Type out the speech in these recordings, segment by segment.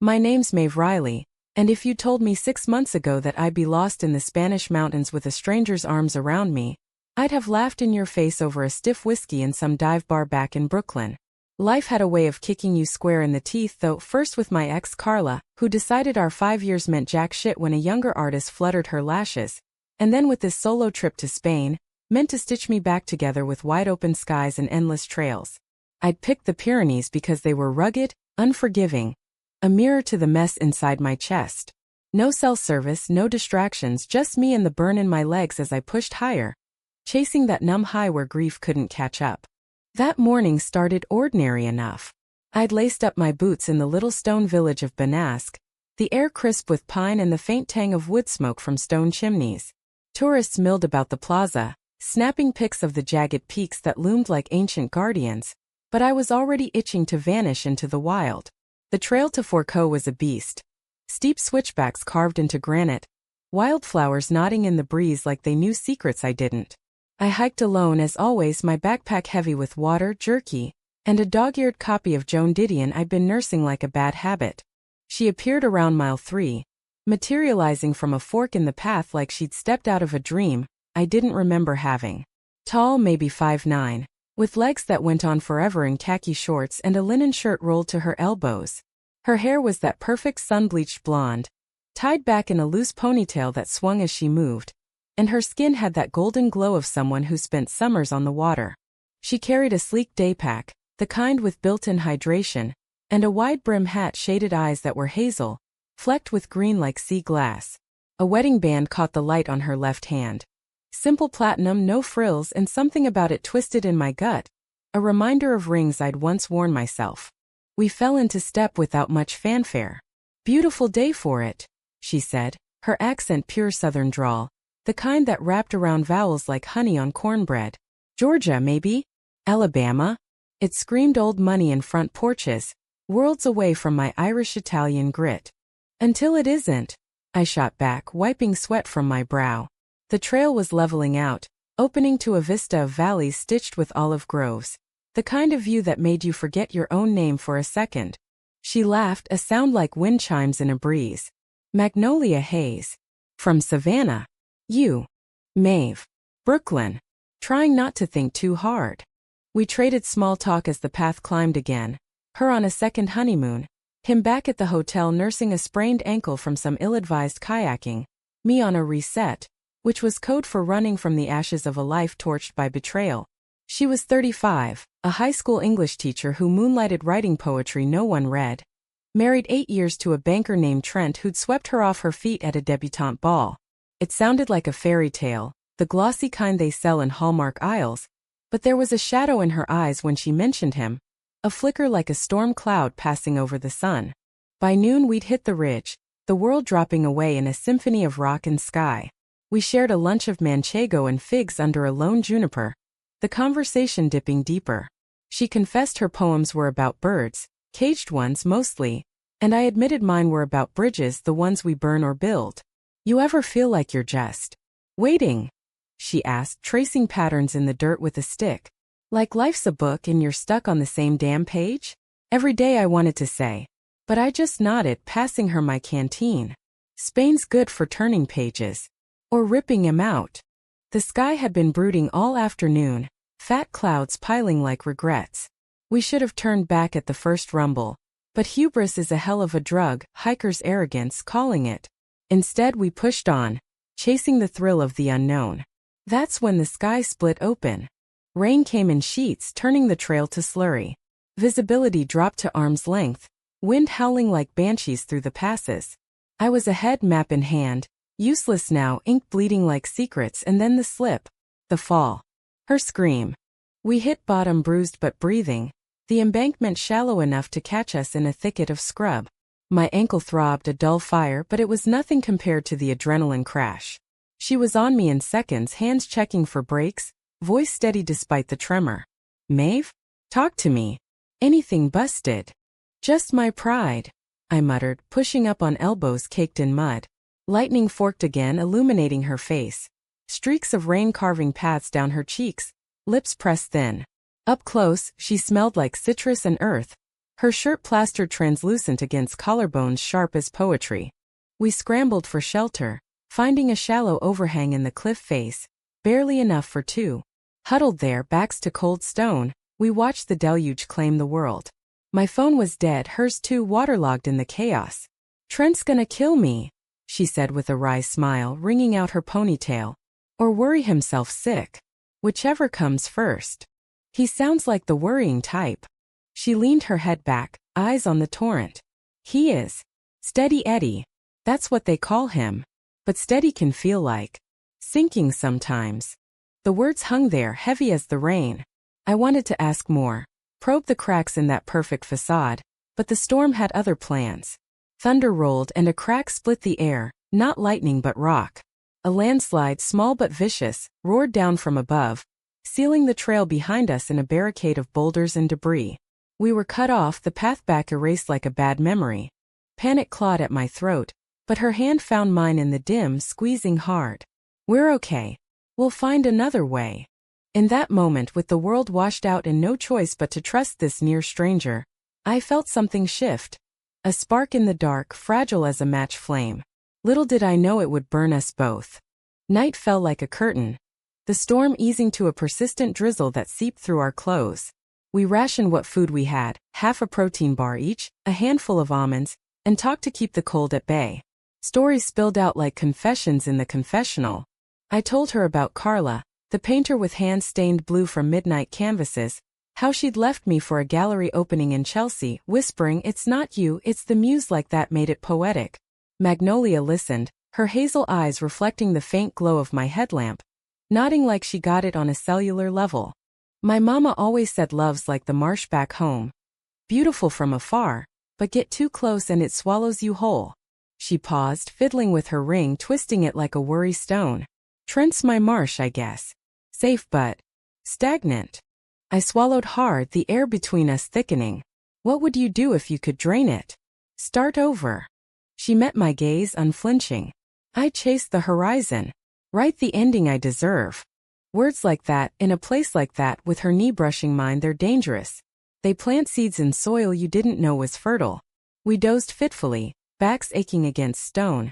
My name's Maeve Riley, and if you told me 6 months ago that I'd be lost in the Spanish mountains with a stranger's arms around me, I'd have laughed in your face over a stiff whiskey in some dive bar back in Brooklyn. Life had a way of kicking you square in the teeth, though, first with my ex Carla, who decided our 5 years meant jack shit when a younger artist fluttered her lashes, and then with this solo trip to Spain, meant to stitch me back together with wide-open skies and endless trails. I'd picked the Pyrenees because they were rugged, unforgiving, a mirror to the mess inside my chest. No cell service, no distractions, just me and the burn in my legs as I pushed higher, chasing that numb high where grief couldn't catch up. That morning started ordinary enough. I'd laced up my boots in the little stone village of Benasque, the air crisp with pine and the faint tang of wood smoke from stone chimneys. Tourists milled about the plaza, snapping pics of the jagged peaks that loomed like ancient guardians, but I was already itching to vanish into the wild. The trail to Forcaux was a beast. Steep switchbacks carved into granite, wildflowers nodding in the breeze like they knew secrets I didn't. I hiked alone as always, my backpack heavy with water, jerky, and a dog-eared copy of Joan Didion I'd been nursing like a bad habit. She appeared around mile 3, materializing from a fork in the path like she'd stepped out of a dream I didn't remember having. Tall, maybe 5'9", with legs that went on forever in khaki shorts and a linen shirt rolled to her elbows. Her hair was that perfect sun-bleached blonde, tied back in a loose ponytail that swung as she moved, and her skin had that golden glow of someone who spent summers on the water. She carried a sleek daypack, the kind with built-in hydration, and a wide-brim hat, shaded eyes that were hazel, flecked with green like sea glass. A wedding band caught the light on her left hand. Simple platinum, no frills, and something about it twisted in my gut, a reminder of rings I'd once worn myself. We fell into step without much fanfare. "Beautiful day for it," she said, her accent pure southern drawl, the kind that wrapped around vowels like honey on cornbread. "Georgia, maybe? Alabama?" It screamed old money in front porches, worlds away from my Irish-Italian grit. "Until it isn't," I shot back, wiping sweat from my brow. The trail was leveling out, opening to a vista of valleys stitched with olive groves, the kind of view that made you forget your own name for a second. She laughed, a sound like wind chimes in a breeze. "Magnolia haze. From Savannah. You. Maeve. Brooklyn." Trying not to think too hard. We traded small talk as the path climbed again, her on a second honeymoon, him back at the hotel nursing a sprained ankle from some ill-advised kayaking, me on a reset, which was code for running from the ashes of a life torched by betrayal. She was 35, a high school English teacher who moonlighted writing poetry no one read. Married 8 years to a banker named Trent who'd swept her off her feet at a debutante ball. It sounded like a fairy tale, the glossy kind they sell in Hallmark aisles, but there was a shadow in her eyes when she mentioned him, a flicker like a storm cloud passing over the sun. By noon we'd hit the ridge, the world dropping away in a symphony of rock and sky. We shared a lunch of manchego and figs under a lone juniper, the conversation dipping deeper. She confessed her poems were about birds, caged ones mostly, and I admitted mine were about bridges, the ones we burn or build. "You ever feel like you're just waiting?" she asked, tracing patterns in the dirt with a stick. "Like life's a book and you're stuck on the same damn page?" Every day I wanted to say, but I just nodded, passing her my canteen. "Spain's good for turning pages. Or ripping 'em out." The sky had been brooding all afternoon, fat clouds piling like regrets. We should have turned back at the first rumble, but hubris is a hell of a drug, hiker's arrogance calling it. Instead we pushed on, chasing the thrill of the unknown. That's when the sky split open. Rain came in sheets, turning the trail to slurry. Visibility dropped to arm's length, wind howling like banshees through the passes. I was ahead, map in hand, useless now, ink bleeding like secrets, and then the slip, the fall. Her scream. We hit bottom, bruised but breathing, the embankment shallow enough to catch us in a thicket of scrub. My ankle throbbed, a dull fire, but it was nothing compared to the adrenaline crash. She was on me in seconds, hands checking for brakes, voice steady despite the tremor. "Maeve? Talk to me. Anything busted?" "Just my pride," I muttered, pushing up on elbows caked in mud. Lightning forked again, illuminating her face. Streaks of rain carving paths down her cheeks, lips pressed thin. Up close, she smelled like citrus and earth, her shirt plastered translucent against collarbones sharp as poetry. We scrambled for shelter, finding a shallow overhang in the cliff face, barely enough for two. Huddled there, backs to cold stone, we watched the deluge claim the world. My phone was dead, hers too, waterlogged in the chaos. "Trent's gonna kill me," she said with a wry smile, wringing out her ponytail. "Or worry himself sick. Whichever comes first. He sounds like the worrying type." She leaned her head back, eyes on the torrent. "He is. Steady Eddie. That's what they call him. But steady can feel like sinking sometimes." The words hung there, heavy as the rain. I wanted to ask more, probe the cracks in that perfect facade, but the storm had other plans. Thunder rolled and a crack split the air, not lightning but rock. A landslide, small but vicious, roared down from above, sealing the trail behind us in a barricade of boulders and debris. We were cut off, the path back erased like a bad memory. Panic clawed at my throat, but her hand found mine in the dim, squeezing hard. "We're okay. We'll find another way." In that moment, with the world washed out and no choice but to trust this near stranger, I felt something shift. A spark in the dark, fragile as a match flame. Little did I know it would burn us both. Night fell like a curtain, the storm easing to a persistent drizzle that seeped through our clothes. We rationed what food we had, half a protein bar each, a handful of almonds, and talked to keep the cold at bay. Stories spilled out like confessions in the confessional. I told her about Carla, the painter with hands stained blue from midnight canvases, how she'd left me for a gallery opening in Chelsea, whispering, "It's not you, it's the muse," like that made it poetic. Magnolia listened, her hazel eyes reflecting the faint glow of my headlamp, nodding like she got it on a cellular level. "My mama always said love's like the marsh back home. Beautiful from afar, but get too close and it swallows you whole." She paused, fiddling with her ring, twisting it like a worry stone. "Trent's my marsh, I guess. Safe but stagnant." I swallowed hard, the air between us thickening. "What would you do if you could drain it? Start over?" She met my gaze, unflinching. "I chased the horizon. Write the ending I deserve." Words like that, in a place like that, with her knee brushing mine, they're dangerous. They plant seeds in soil you didn't know was fertile. We dozed fitfully, backs aching against stone.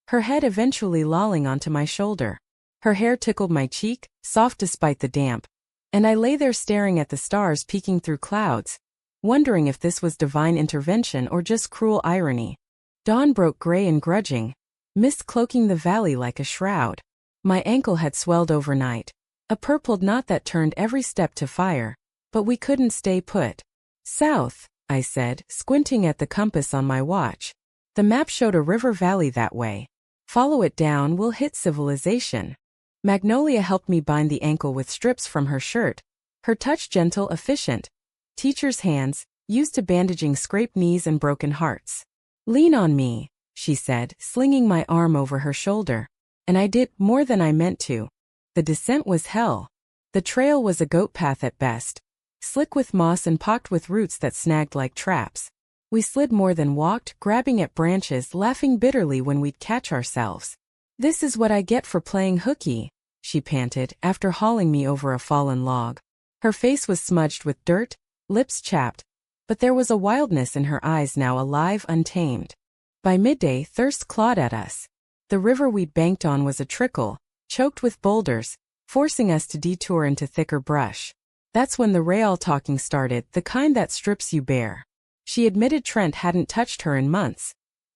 Her head eventually lolling onto my shoulder. Her hair tickled my cheek, soft despite the damp. And I lay there staring at the stars peeking through clouds, wondering if this was divine intervention or just cruel irony. Dawn broke gray and grudging, mist cloaking the valley like a shroud. My ankle had swelled overnight, a purpled knot that turned every step to fire, but we couldn't stay put. "South," I said, squinting at the compass on my watch. The map showed a river valley that way. "Follow it down, we'll hit civilization." Magnolia helped me bind the ankle with strips from her shirt, her touch gentle, efficient. Teacher's hands, used to bandaging scraped knees and broken hearts. "Lean on me," she said, slinging my arm over her shoulder. And I did, more than I meant to. The descent was hell. The trail was a goat path at best, slick with moss and pocked with roots that snagged like traps. We slid more than walked, grabbing at branches, laughing bitterly when we'd catch ourselves. "This is what I get for playing hooky," she panted, after hauling me over a fallen log. Her face was smudged with dirt, lips chapped, but there was a wildness in her eyes now alive, untamed. By midday, thirst clawed at us. The river we'd banked on was a trickle, choked with boulders, forcing us to detour into thicker brush. That's when the real talking started, the kind that strips you bare. She admitted Trent hadn't touched her in months.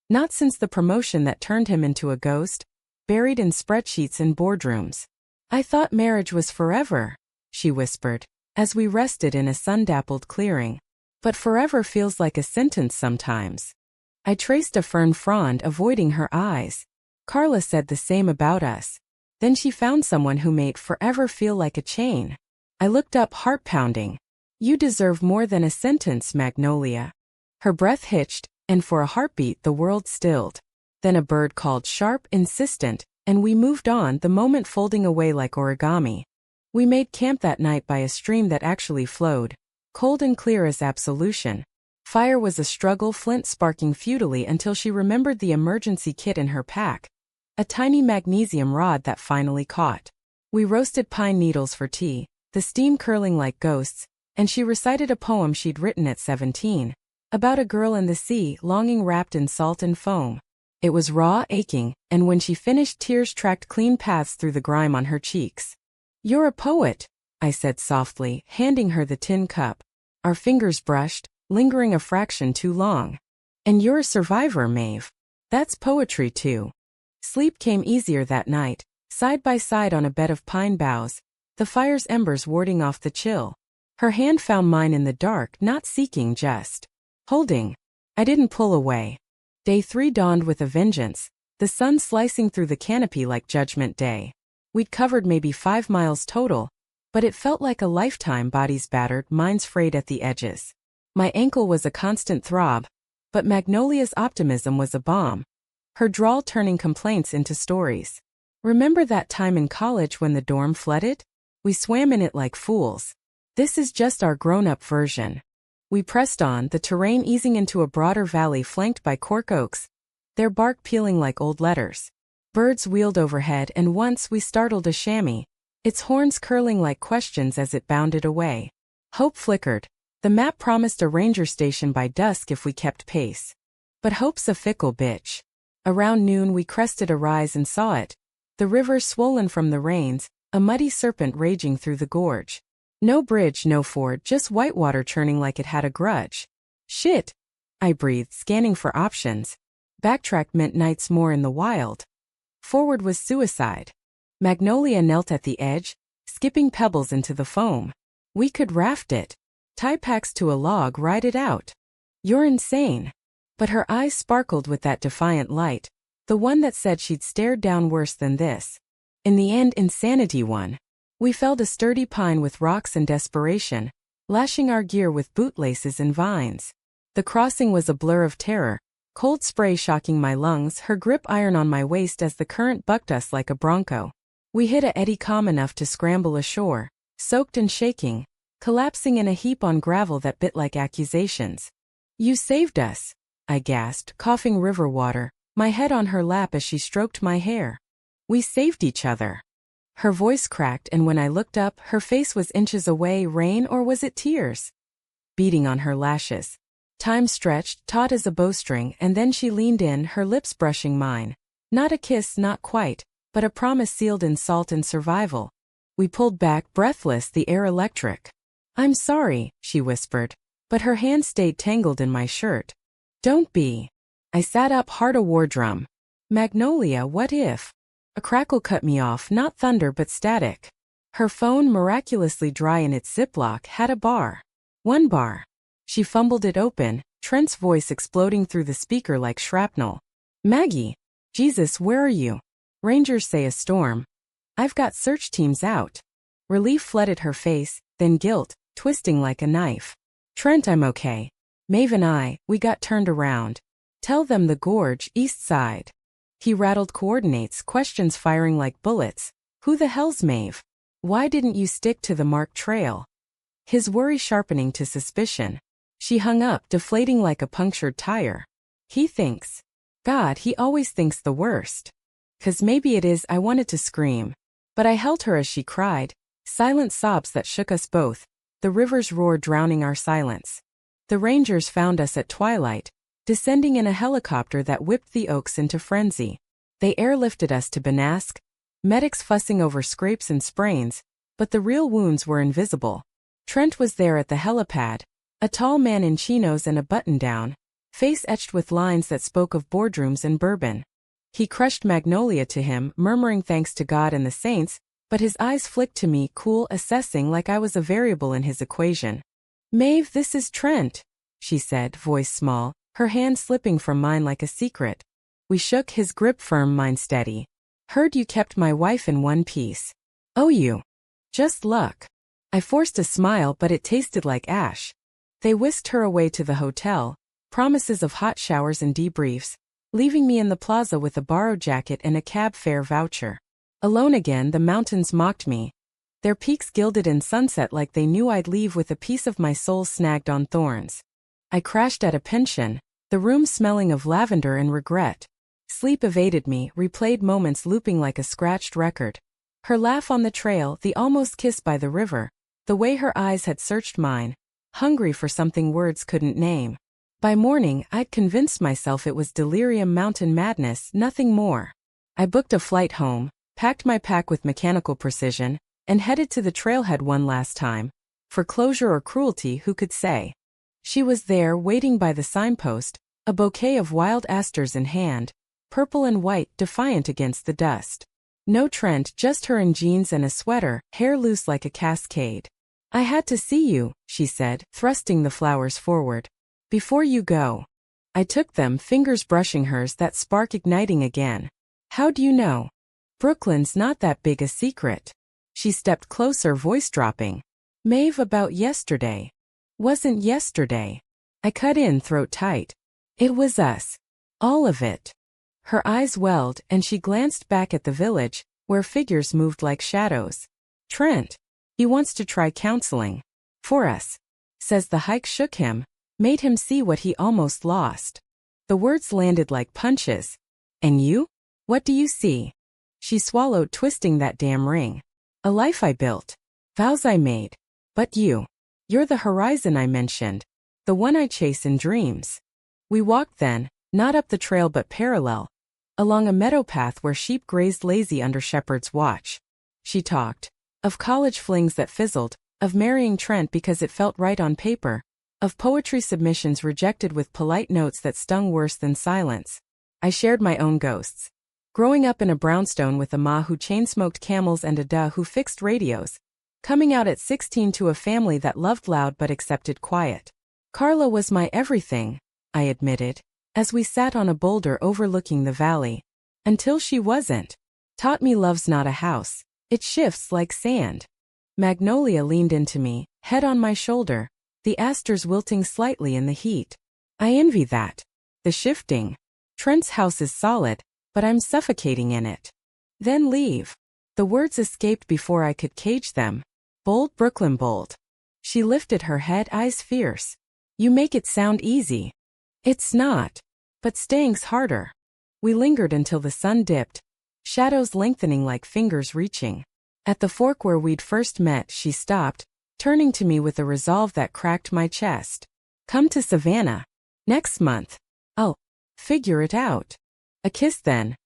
Not since the promotion that turned him into a ghost, buried in spreadsheets and boardrooms. "I thought marriage was forever," she whispered, as we rested in a sun-dappled clearing. "But forever feels like a sentence sometimes." I traced a fern frond, avoiding her eyes. "Carla said the same about us. Then she found someone who made forever feel like a chain." I looked up, heart pounding. "You deserve more than a sentence, Magnolia." Her breath hitched, and for a heartbeat the world stilled. Then a bird called, sharp, insistent, and we moved on, the moment folding away like origami. We made camp that night by a stream that actually flowed, cold and clear as absolution. Fire was a struggle, flint sparking futilely until she remembered the emergency kit in her pack. A tiny magnesium rod that finally caught. We roasted pine needles for tea, the steam curling like ghosts, and she recited a poem she'd written at 17. About a girl in the sea longing wrapped in salt and foam. It was raw, aching, and when she finished, tears tracked clean paths through the grime on her cheeks. "You're a poet," I said softly, handing her the tin cup. Our fingers brushed, lingering a fraction too long. "And you're a survivor, Maeve. That's poetry too." Sleep came easier that night, side by side on a bed of pine boughs, the fire's embers warding off the chill. Her hand found mine in the dark, not seeking, just holding. I didn't pull away. Day 3 dawned with a vengeance, the sun slicing through the canopy like Judgment Day. We'd covered maybe 5 miles total, but it felt like a lifetime, bodies battered, minds frayed at the edges. My ankle was a constant throb, but Magnolia's optimism was a bomb, her drawl turning complaints into stories. "Remember that time in college when the dorm flooded? We swam in it like fools. This is just our grown-up version." We pressed on, the terrain easing into a broader valley flanked by cork oaks, their bark peeling like old letters. Birds wheeled overhead, and once we startled a chamois, its horns curling like questions as it bounded away. Hope flickered. The map promised a ranger station by dusk if we kept pace. But hope's a fickle bitch. Around noon we crested a rise and saw it, the river swollen from the rains, a muddy serpent raging through the gorge. No bridge, no ford, just whitewater churning like it had a grudge. "Shit," I breathed, scanning for options. Backtrack meant nights more in the wild. Forward was suicide. Magnolia knelt at the edge, skipping pebbles into the foam. "We could raft it. Tie packs to a log, ride it out." "You're insane." But her eyes sparkled with that defiant light, the one that said she'd stared down worse than this. In the end, insanity won. We felled a sturdy pine with rocks and desperation, lashing our gear with bootlaces and vines. The crossing was a blur of terror, cold spray shocking my lungs, her grip iron on my waist as the current bucked us like a bronco. We hit a eddy calm enough to scramble ashore, soaked and shaking, collapsing in a heap on gravel that bit like accusations. "You saved us," I gasped, coughing river water, my head on her lap as she stroked my hair. "We saved each other." Her voice cracked, and when I looked up, her face was inches away. Rain, or was it tears? Beating on her lashes. Time stretched, taut as a bowstring, and then she leaned in, her lips brushing mine. Not a kiss, not quite, but a promise sealed in salt and survival. We pulled back, breathless, the air electric. "I'm sorry," she whispered, but her hand stayed tangled in my shirt. "Don't be." I sat up, heart a war drum. "Magnolia, what if?" A crackle cut me off, not thunder but static. Her phone, miraculously dry in its ziplock, had a bar. One bar. She fumbled it open, Trent's voice exploding through the speaker like shrapnel. "Maggie! Jesus, where are you?" "Rangers say a storm." "I've got search teams out." Relief flooded her face, then guilt, twisting like a knife. "Trent, I'm okay. Maeve and I, we got turned around. Tell them the gorge, east side." He rattled coordinates, questions firing like bullets. "Who the hell's Maeve? Why didn't you stick to the marked trail?" His worry sharpening to suspicion. She hung up, deflating like a punctured tire. "He thinks. God, he always thinks the worst." "'Cause maybe it is." I wanted to scream, but I held her as she cried, silent sobs that shook us both, the river's roar drowning our silence. The Rangers found us at twilight, descending in a helicopter that whipped the oaks into frenzy. They airlifted us to Benasque, medics fussing over scrapes and sprains, but the real wounds were invisible. Trent was there at the helipad, a tall man in chinos and a button-down, face etched with lines that spoke of boardrooms and bourbon. He crushed Magnolia to him, murmuring thanks to God and the saints, but his eyes flicked to me, cool, assessing like I was a variable in his equation. "Maeve, this is Trent," she said, voice small, her hand slipping from mine like a secret. We shook, his grip firm, mine steady. "Heard you kept my wife in one piece." "Oh, you. Just luck." I forced a smile, but it tasted like ash. They whisked her away to the hotel, promises of hot showers and debriefs, leaving me in the plaza with a borrowed jacket and a cab fare voucher. Alone again, the mountains mocked me, their peaks gilded in sunset like they knew I'd leave with a piece of my soul snagged on thorns. I crashed at a pension, the room smelling of lavender and regret. Sleep evaded me, replayed moments looping like a scratched record. Her laugh on the trail, the almost kiss by the river, the way her eyes had searched mine, hungry for something words couldn't name. By morning, I'd convinced myself it was delirium mountain madness, nothing more. I booked a flight home, packed my pack with mechanical precision, and headed to the trailhead one last time. For closure or cruelty, who could say? She was there, waiting by the signpost, a bouquet of wild asters in hand, purple and white, defiant against the dust. No Trent, just her in jeans and a sweater, hair loose like a cascade. "I had to see you," she said, thrusting the flowers forward. "Before you go." I took them, fingers brushing hers, that spark igniting again. "How do you know? Brooklyn's not that big a secret." She stepped closer, voice dropping. "Maeve, about yesterday." "Wasn't yesterday." I cut in, throat tight. "It was us. All of it." Her eyes welled, and she glanced back at the village, where figures moved like shadows. "Trent. He wants to try counseling. For us. Says the hike shook him, made him see what he almost lost." The words landed like punches. "And you? What do you see?" She swallowed, twisting that damn ring. "A life I built. Vows I made. But you. You're the horizon I mentioned. The one I chase in dreams." We walked then, not up the trail but parallel, along a meadow path where sheep grazed lazy under Shepherd's watch. She talked. Of college flings that fizzled, of marrying Trent because it felt right on paper, of poetry submissions rejected with polite notes that stung worse than silence. I shared my own ghosts. Growing up in a brownstone with a ma who chain-smoked camels and a da who fixed radios. Coming out at 16 to a family that loved loud but accepted quiet. Carla was my everything, I admitted, as we sat on a boulder overlooking the valley. Until she wasn't. Taught me love's not a house. It shifts like sand. Magnolia leaned into me, head on my shoulder, the asters wilting slightly in the heat. I envy that. The shifting. Trent's house is solid, but I'm suffocating in it. Then leave. The words escaped before I could cage them. Bold, Brooklyn bold. She lifted her head, eyes fierce. You make it sound easy. It's not. But staying's harder. We lingered until the sun dipped, shadows lengthening like fingers reaching. At the fork where we'd first met, she stopped, turning to me with a resolve that cracked my chest. Come to Savannah. Next month. I'll figure it out. A kiss then.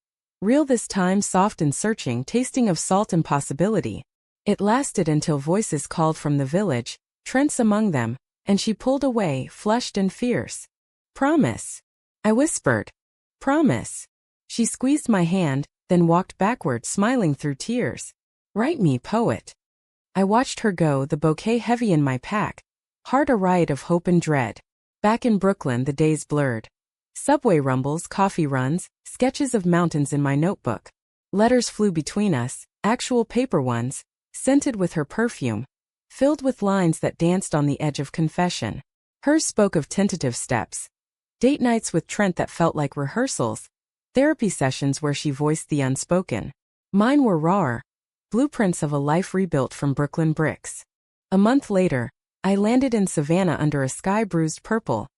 Real this time, soft and searching, tasting of salt and possibility. It lasted until voices called from the village, Trent's among them, and she pulled away, flushed and fierce. Promise. I whispered. Promise. She squeezed my hand, then walked backward, smiling through tears. Write me, poet. I watched her go, the bouquet heavy in my pack. Heart a riot of hope and dread. Back in Brooklyn, the days blurred. Subway rumbles, coffee runs, sketches of mountains in my notebook. Letters flew between us, actual paper ones, scented with her perfume, filled with lines that danced on the edge of confession. Hers spoke of tentative steps. Date nights with Trent that felt like rehearsals. Therapy sessions where she voiced the unspoken. Mine were rawer. Blueprints of a life rebuilt from Brooklyn bricks. A month later, I landed in Savannah under a sky bruised purple.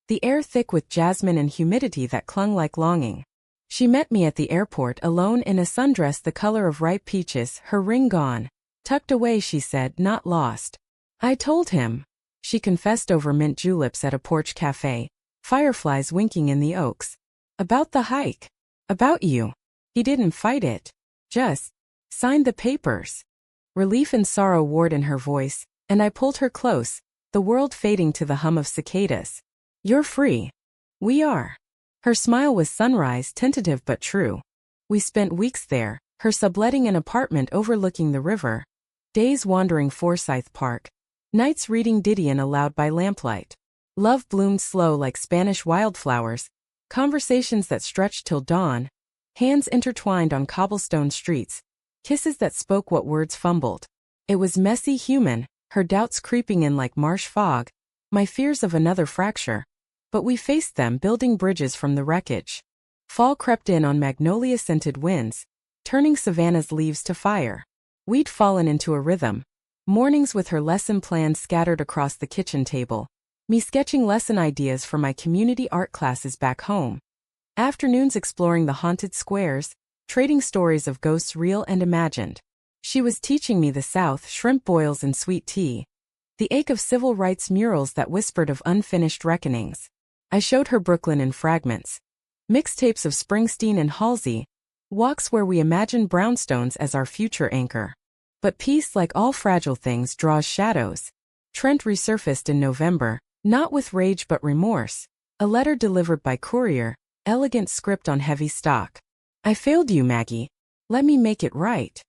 The air thick with jasmine and humidity that clung like longing. She met me at the airport alone in a sundress the color of ripe peaches, her ring gone. Tucked away, she said, not lost. I told him. She confessed over mint juleps at a porch cafe, fireflies winking in the oaks. About the hike. About you. He didn't fight it. Just signed the papers. Relief and sorrow warred in her voice, and I pulled her close, the world fading to the hum of cicadas. You're free. We are. Her smile was sunrise, tentative but true. We spent weeks there, her subletting an apartment overlooking the river. Days wandering Forsyth Park. Nights reading Didion aloud by lamplight. Love bloomed slow like Spanish wildflowers. Conversations that stretched till dawn. Hands intertwined on cobblestone streets. Kisses that spoke what words fumbled. It was messy, human, her doubts creeping in like marsh fog. My fears of another fracture. But we faced them, building bridges from the wreckage. Fall crept in on magnolia-scented winds, turning Savannah's leaves to fire. We'd fallen into a rhythm. Mornings with her lesson plans scattered across the kitchen table. Me sketching lesson ideas for my community art classes back home. Afternoons exploring the haunted squares, trading stories of ghosts real and imagined. She was teaching me the South, shrimp boils and sweet tea. The ache of civil rights murals that whispered of unfinished reckonings. I showed her Brooklyn in fragments. Mixtapes of Springsteen and Halsey, walks where we imagine brownstones as our future anchor. But peace, like all fragile things, draws shadows. Trent resurfaced in November, not with rage but remorse. A letter delivered by courier, elegant script on heavy stock. I failed you, Maggie. Let me make it right.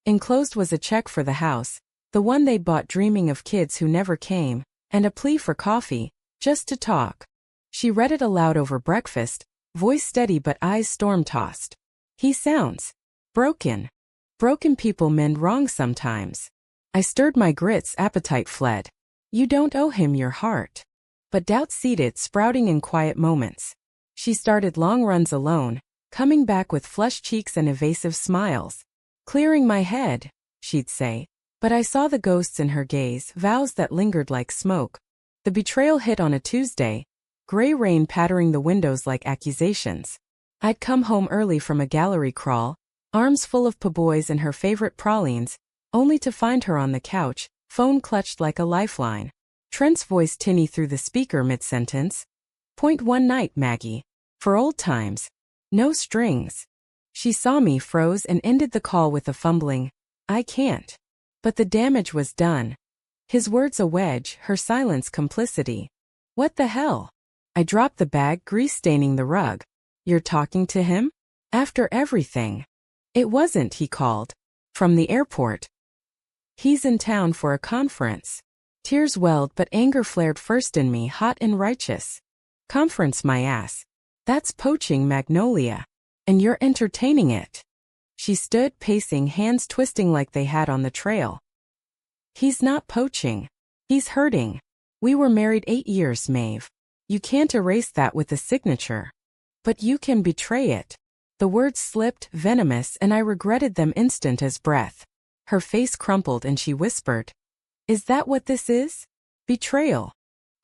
Enclosed was a check for the house, the one they'd bought dreaming of kids who never came, and a plea for coffee, just to talk. She read it aloud over breakfast, voice steady but eyes storm-tossed. He sounds broken. Broken people mend wrong sometimes. I stirred my grits, appetite fled. You don't owe him your heart. But doubt seeded, sprouting in quiet moments. She started long runs alone, coming back with flushed cheeks and evasive smiles. Clearing my head, she'd say, but I saw the ghosts in her gaze, vows that lingered like smoke. The betrayal hit on a Tuesday, gray rain pattering the windows like accusations. I'd come home early from a gallery crawl, arms full of po-boys and her favorite pralines, only to find her on the couch, phone clutched like a lifeline. Trent's voice tinny through the speaker mid-sentence. Point one night, Maggie. For old times. No strings. She saw me, froze, and ended the call with a fumbling, I can't. But the damage was done. His words a wedge, her silence complicity. What the hell? I dropped the bag, grease staining the rug. You're talking to him? After everything. It wasn't, he called. From the airport. He's in town for a conference. Tears welled but anger flared first in me, hot and righteous. Conference my ass. That's poaching, Magnolia. And you're entertaining it. She stood, pacing, hands twisting like they had on the trail. He's not poaching. He's hurting. We were married 8 years, Maeve. You can't erase that with a signature. But you can betray it. The words slipped, venomous, and I regretted them instant as breath. Her face crumpled and she whispered, Is that what this is? Betrayal.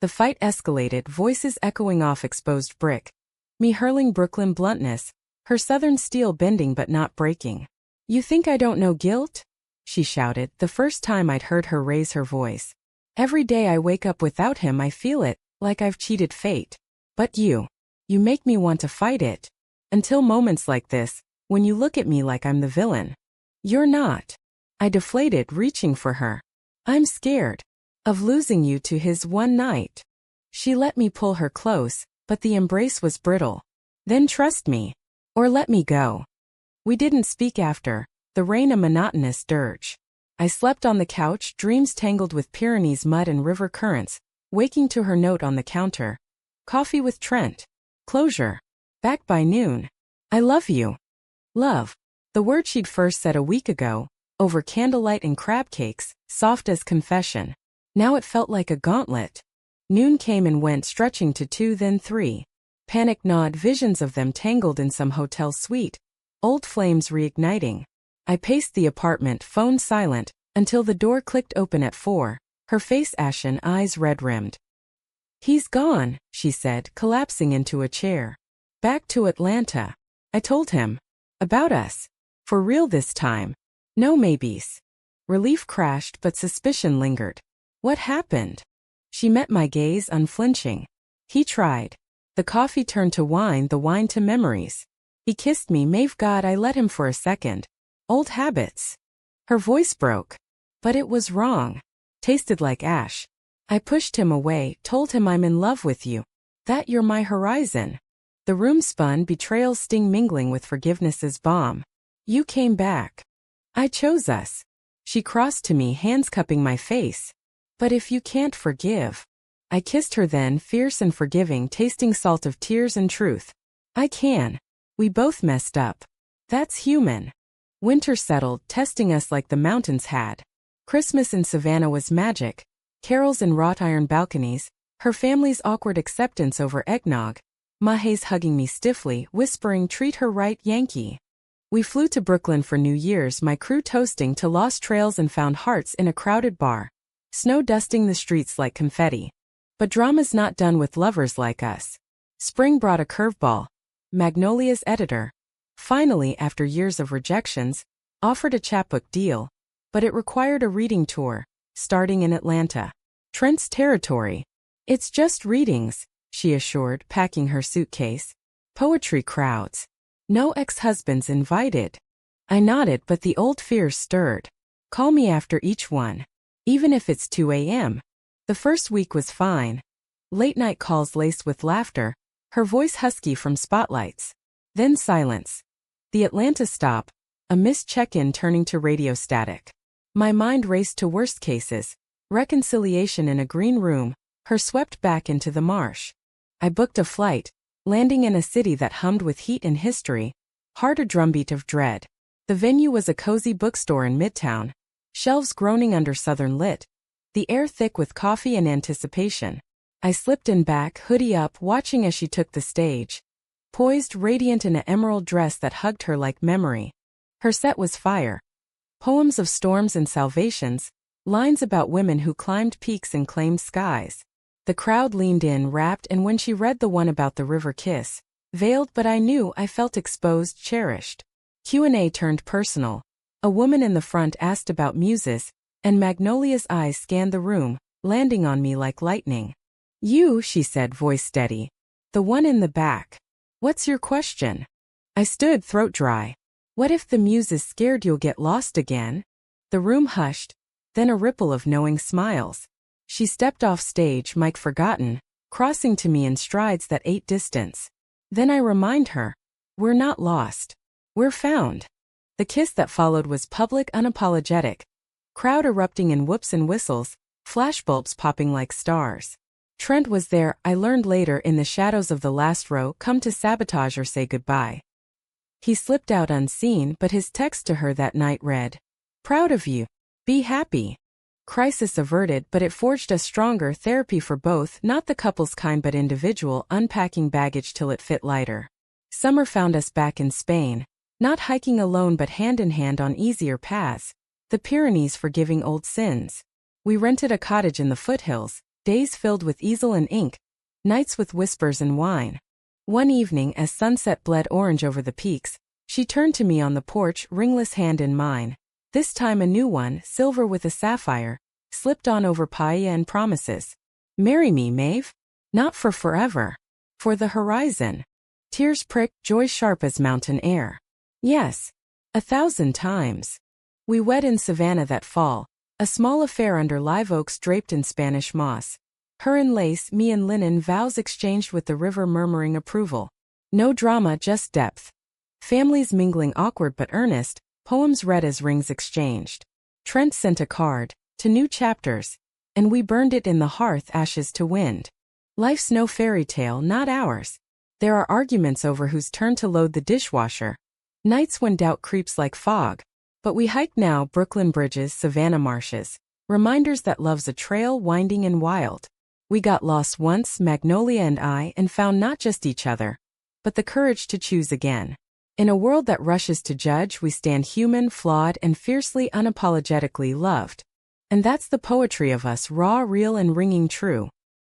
The fight escalated, voices echoing off exposed brick. Me hurling Brooklyn bluntness, her southern steel bending but not breaking. You think I don't know guilt? She shouted, the first time I'd heard her raise her voice. Every day I wake up without him I feel it, like I've cheated fate. But you make me want to fight it. Until moments like this, when you look at me like I'm the villain. You're not. I deflated, reaching for her. I'm scared. Of losing you to his one night. She let me pull her close, but the embrace was brittle. Then trust me. Or let me go. We didn't speak after, the rain a monotonous dirge. I slept on the couch, dreams tangled with Pyrenees mud and river currents, waking to her note on the counter. Coffee with Trent. Closure. Back by noon. I love you. Love. The word she'd first said a week ago, over candlelight and crab cakes, soft as confession. Now it felt like a gauntlet. Noon came and went, stretching to 2, then 3. Panic gnawed, visions of them tangled in some hotel suite. Old flames reigniting. I paced the apartment, phone silent, until the door clicked open at 4, her face ashen, eyes red-rimmed. He's gone, she said, collapsing into a chair. Back to Atlanta. I told him. About us. For real this time. No maybes. Relief crashed but suspicion lingered. What happened? She met my gaze, unflinching. He tried. The coffee turned to wine, the wine to memories. He kissed me, Maeve. God, I let him for a second. Old habits. Her voice broke. But it was wrong. Tasted like ash. I pushed him away, told him I'm in love with you. That you're my horizon. The room spun, betrayal's sting mingling with forgiveness's balm. You came back. I chose us. She crossed to me, hands cupping my face. But if you can't forgive. I kissed her then, fierce and forgiving, tasting salt of tears and truth. I can. We both messed up. That's human. Winter settled, testing us like the mountains had. Christmas in Savannah was magic. Carols in wrought iron balconies, her family's awkward acceptance over eggnog. Mahe's hugging me stiffly, whispering, treat her right, Yankee. We flew to Brooklyn for New Year's, my crew toasting to lost trails and found hearts in a crowded bar. Snow dusting the streets like confetti. But drama's not done with lovers like us. Spring brought a curveball. Magnolia's editor. Finally, after years of rejections, offered a chapbook deal. But it required a reading tour, starting in Atlanta. Trent's territory. It's just readings. she assured, packing her suitcase. Poetry crowds. No ex-husbands invited. I nodded, but the old fears stirred. Call me after each one. Even if it's 2 a.m. The first week was fine. Late-night calls laced with laughter, her voice husky from spotlights. Then silence. The Atlanta stop, a missed check-in turning to radio static. My mind raced to worst cases. Reconciliation in a green room, her swept back into the marsh. I booked a flight, landing in a city that hummed with heat and history, heart a drumbeat of dread. The venue was a cozy bookstore in Midtown, shelves groaning under southern lit, the air thick with coffee and anticipation. I slipped in back, hoodie up, watching as she took the stage. Poised, radiant in an emerald dress that hugged her like memory. Her set was fire. Poems of storms and salvations, lines about women who climbed peaks and claimed skies. The crowd leaned in, rapt, and when she read the one about the river kiss, veiled but I knew I felt exposed, cherished. Q&A turned personal. A woman in the front asked about muses, and Magnolia's eyes scanned the room, landing on me like lightning. You, she said, voice steady. The one in the back. What's your question? I stood, throat dry. What if the muses scared you'll get lost again? The room hushed, then a ripple of knowing smiles. She stepped off stage, mic forgotten, crossing to me in strides that ate distance. Then I remind her, we're not lost. We're found. The kiss that followed was public, unapologetic. Crowd erupting in whoops and whistles, flashbulbs popping like stars. Trent was there, I learned later, in the shadows of the last row, come to sabotage or say goodbye. He slipped out unseen, but his text to her that night read, "Proud of you. Be happy." Crisis averted, but it forged us stronger. Therapy for both, not the couple's kind but individual, unpacking baggage till it fit lighter. Summer found us back in Spain, not hiking alone but hand in hand on easier paths. The Pyrenees forgiving old sins. We rented a cottage in the foothills, days filled with easel and ink, nights with whispers and wine. One evening, as sunset bled orange over the peaks, she turned to me on the porch, ringless hand in mine. This time a new one, silver with a sapphire, slipped on over paella and promises. Marry me, Maeve. Not for forever. For the horizon. Tears pricked, joy sharp as mountain air. Yes. 1,000 times. We wed in Savannah that fall, a small affair under live oaks draped in Spanish moss. Her in lace, me in linen, vows exchanged with the river murmuring approval. No drama, just depth. Families mingling awkward but earnest, poems read as rings exchanged. Trent sent a card, to new chapters, and we burned it in the hearth, ashes to wind. Life's no fairy tale, not ours. There are arguments over whose turn to load the dishwasher. Nights when doubt creeps like fog. But we hike now, Brooklyn bridges, Savannah marshes. Reminders that love's a trail winding and wild. We got lost once, Magnolia and I, and found not just each other, but the courage to choose again. In a world that rushes to judge, we stand human, flawed, and fiercely, unapologetically loved. And that's the poetry of us, raw, real, and ringing true.